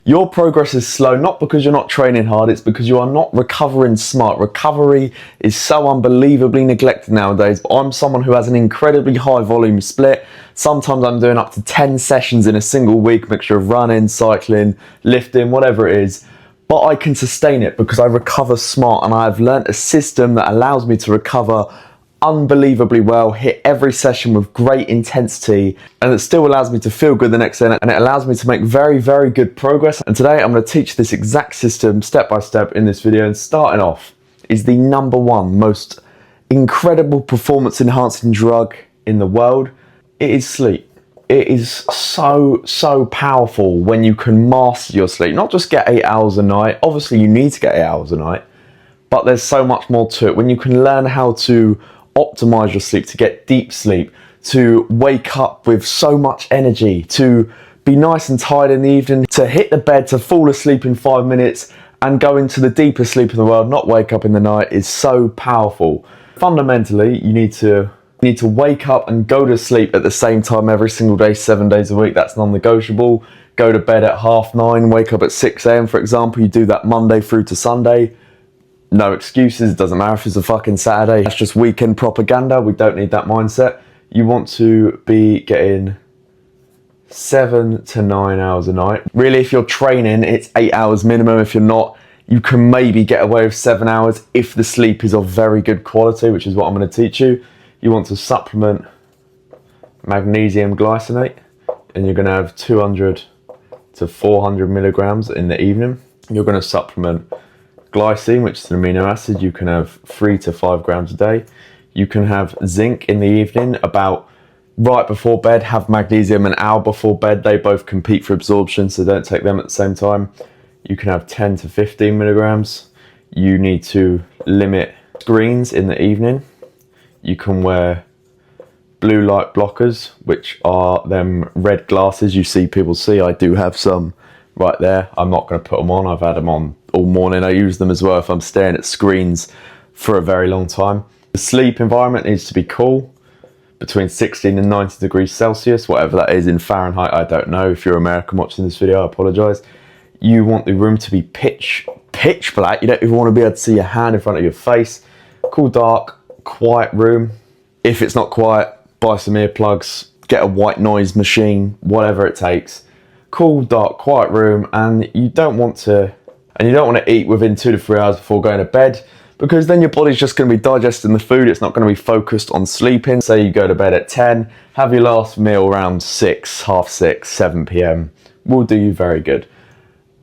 Your progress is slow, not because you're not training hard, it's because you are not recovering smart. Recovery is so unbelievably neglected nowadays, but I'm someone who has an incredibly high volume split. Sometimes I'm doing up to 10 sessions in a single week, mixture of running, cycling, lifting, whatever it is. But I can sustain it because I recover smart, and I've learnt a system that allows me to recover unbelievably well, hit every session with great intensity, and it still allows me to feel good the next day, and it allows me to make very, very good progress. And today I'm going to teach this exact system step by step in this video. And starting off is the number one most incredible performance enhancing drug in the world. It is sleep. It is so powerful when you can master your sleep. Not just get 8 hours a night. Obviously you need to get 8 hours a night, but there's so much more to it. When you can learn how to optimize your sleep, to get deep sleep, to wake up with so much energy, to be nice and tired in the evening, to hit the bed, to fall asleep in 5 minutes and go into the deepest sleep in the world, not wake up in the night, is so powerful. Fundamentally, you need to wake up and go to sleep at the same time every single day, 7 days a week. That's non-negotiable. Go to bed at 9:30, wake up at 6 a.m. for example. You do that Monday through to Sunday. No excuses, it doesn't matter if it's a fucking Saturday. That's just weekend propaganda. We don't need that mindset. You want to be getting 7 to 9 hours a night. Really, if you're training, it's 8 hours minimum. If you're not, you can maybe get away with 7 hours if the sleep is of very good quality, which is what I'm going to teach you. You want to supplement magnesium glycinate, and you're going to have 200 to 400 milligrams in the evening. You're going to supplement glycine, which is an amino acid. You can have 3 to 5 grams a day. You can have zinc in the evening, about right before bed. Have magnesium an hour before bed. They both compete for absorption, so don't take them at the same time. You can have 10 to 15 milligrams. You need to limit screens in the evening. You can wear blue light blockers, which are them red glasses you see people see. I do have some right there. I'm not going to put them on. I've had them on all morning. I use them as well if I'm staring at screens for a very long time. The sleep environment needs to be cool, between 16 and 90 degrees Celsius, whatever that is in Fahrenheit, I don't know. If you're American watching this video, I apologize. You want the room to be pitch black. You don't even want to be able to see your hand in front of your face. Cool, dark, quiet room. If it's not quiet, buy some earplugs, get a white noise machine, whatever it takes. Cool, dark, quiet room, and you don't want to eat within 2 to 3 hours before going to bed, because then your body's just going to be digesting the food. It's not going to be focused on sleeping. Say you go to bed at 10, have your last meal around 6, half 6, 7 p.m. will do you very good.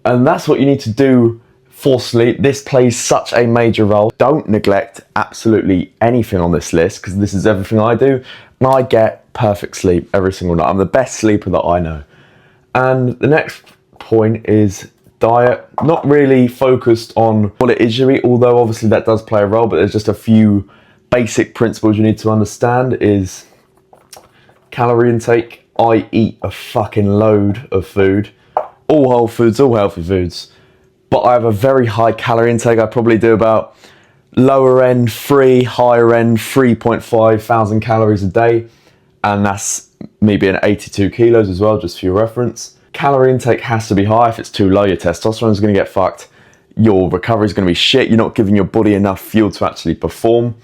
And that's what you need to do for sleep. This plays such a major role. Don't neglect absolutely anything on this list, because this is everything I do, and I get perfect sleep every single night. I'm the best sleeper that I know. And the next point is diet. Not really focused on what it is you eat, although obviously that does play a role, but there's just a few basic principles you need to understand. Is calorie intake. I eat a fucking load of food, all whole foods, all healthy foods, but I have a very high calorie intake. I probably do about lower end 3, higher end 3.5 thousand calories a day, and that's me being 82 kilos as well, just for your reference. Calorie intake has to be high. If it's too low, your testosterone is going to get fucked. Your recovery is going to be shit. You're not giving your body enough fuel to actually perform.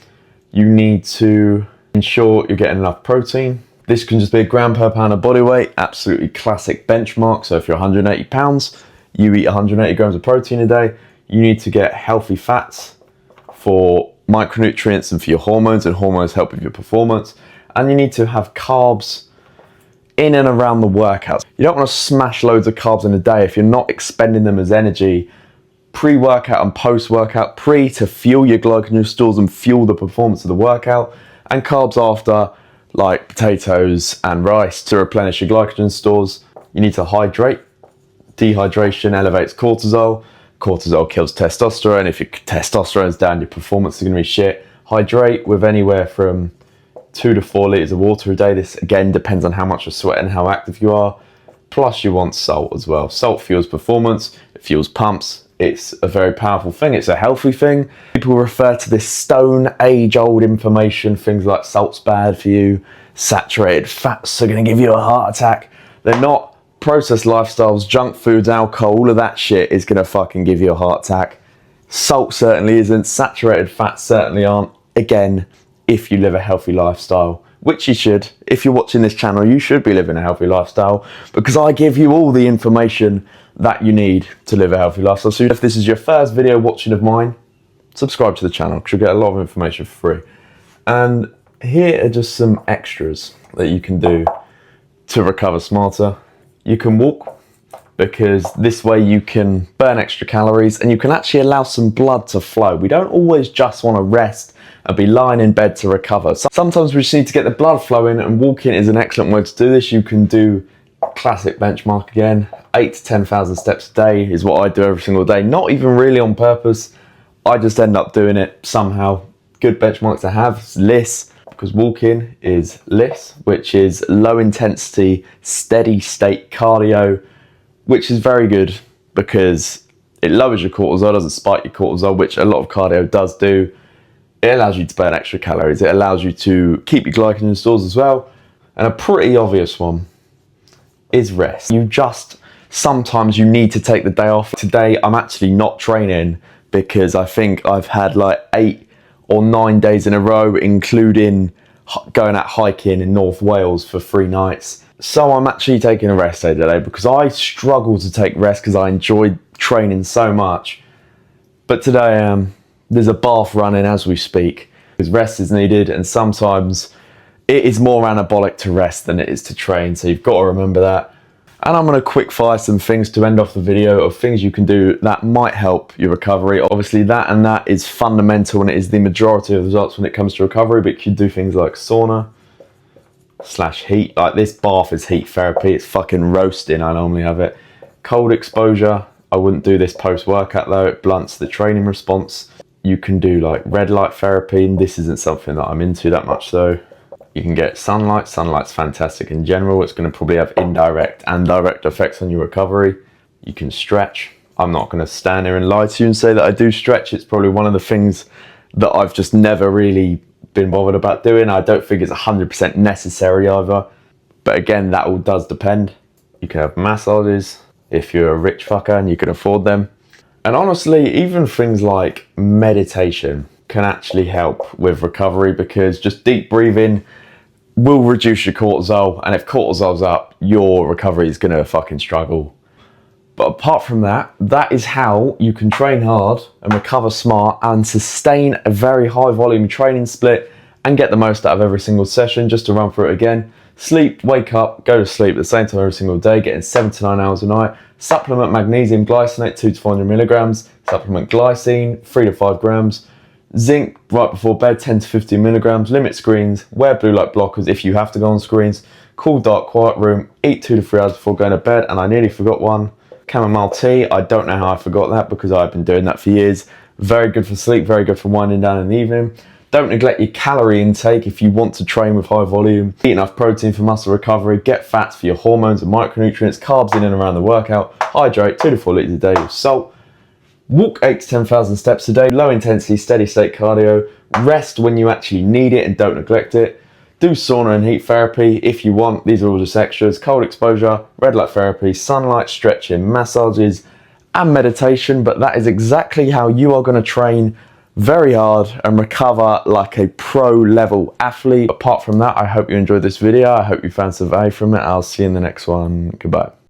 You need to ensure you're getting enough protein. This can just be a gram per pound of body weight. Absolutely classic benchmark. So if you're 180 pounds, you eat 180 grams of protein a day. You need to get healthy fats for micronutrients and for your hormones, and hormones help with your performance. And you need to have carbs in and around the workouts. You don't want to smash loads of carbs in a day if you're not expending them as energy pre-workout and post-workout. Pre to fuel your glycogen stores and fuel the performance of the workout, and carbs after, like potatoes and rice, to replenish your glycogen stores. You need to hydrate. Dehydration elevates cortisol. Cortisol kills testosterone. If your testosterone is down, your performance is going to be shit. Hydrate with anywhere from 2 to 4 litres of water a day. This again depends on how much you're sweating, how active you are. Plus you want salt as well. Salt fuels performance, it fuels pumps. It's a very powerful thing. It's a healthy thing. People refer to this stone age old information, things like salt's bad for you, saturated fats are going to give you a heart attack. They're not processed lifestyles, junk foods, alcohol, all of that shit is going to fucking give you a heart attack. Salt certainly isn't, saturated fats certainly aren't. Again, if you live a healthy lifestyle, which you should. If you're watching this channel, you should be living a healthy lifestyle, because I give you all the information that you need to live a healthy lifestyle. So if this is your first video watching of mine, subscribe to the channel because you'll get a lot of information for free. And here are just some extras that you can do to recover smarter. You can walk, because this way you can burn extra calories and you can actually allow some blood to flow. We don't always just want to rest and be lying in bed to recover. Sometimes we just need to get the blood flowing, and walking is an excellent way to do this. You can do classic benchmark again, 8 to 10,000 steps a day is what I do every single day. Not even really on purpose, I just end up doing it somehow. Good benchmark to have is LISS, because walking is LISS, which is low intensity, steady state cardio, which is very good because it lowers your cortisol, doesn't spike your cortisol, which a lot of cardio does do. It allows you to burn extra calories. It allows you to keep your glycogen in stores as well. And a pretty obvious one is rest. Sometimes you need to take the day off. Today, I'm actually not training because I think I've had like 8 or 9 days in a row, including going out hiking in North Wales for 3 nights. So I'm actually taking a rest day today because I struggle to take rest because I enjoy training so much. But today there's a bath running as we speak because rest is needed, and sometimes it is more anabolic to rest than it is to train. So you've got to remember that. And I'm going to quick fire some things to end off the video of things you can do that might help your recovery. Obviously that is fundamental, and it is the majority of the results when it comes to recovery, but you can do things like sauna / heat. Like this bath is heat therapy. It's fucking roasting. I normally have it. Cold exposure. I wouldn't do this post-workout though. It blunts the training response. You can do like red light therapy, and this isn't something that I'm into that much though. You can get sunlight. Sunlight's fantastic in general. It's going to probably have indirect and direct effects on your recovery. You can stretch. I'm not going to stand here and lie to you and say that I do stretch. It's probably one of the things that I've just never really been bothered about doing. I don't think it's 100% necessary either. But again, that all does depend. You can have massages if you're a rich fucker and you can afford them. And honestly, even things like meditation can actually help with recovery, because just deep breathing will reduce your cortisol, and if cortisol's up, your recovery is gonna fucking struggle. But apart from that, that is how you can train hard and recover smart and sustain a very high volume training split and get the most out of every single session. Just to run through it again: sleep, wake up, go to sleep at the same time every single day, getting 7 to 9 hours a night. Supplement magnesium glycinate 2 to 400 milligrams. Supplement glycine 3 to 5 grams. Zinc right before bed 10 to 15 milligrams. Limit screens. Wear blue light blockers if you have to go on screens. Cool, dark, quiet room. Eat 2 to 3 hours before going to bed. And I nearly forgot one. Chamomile tea. I don't know how I forgot that because I've been doing that for years. Very good for sleep. Very good for winding down in the evening. Don't neglect your calorie intake if you want to train with high volume. Eat enough protein for muscle recovery. Get fats for your hormones and micronutrients. Carbs in and around the workout. Hydrate 2 to 4 litres a day with salt. Walk 8 to 10,000 steps a day. Low intensity, steady state cardio. Rest when you actually need it and don't neglect it. Do sauna and heat therapy if you want. These are all just extras. Cold exposure, red light therapy, sunlight, stretching, massages, and meditation. But that is exactly how you are going to train very hard and recover like a pro level athlete. Apart from that, I hope you enjoyed this video. I hope you found some value from it. I'll see you in the next one. Goodbye.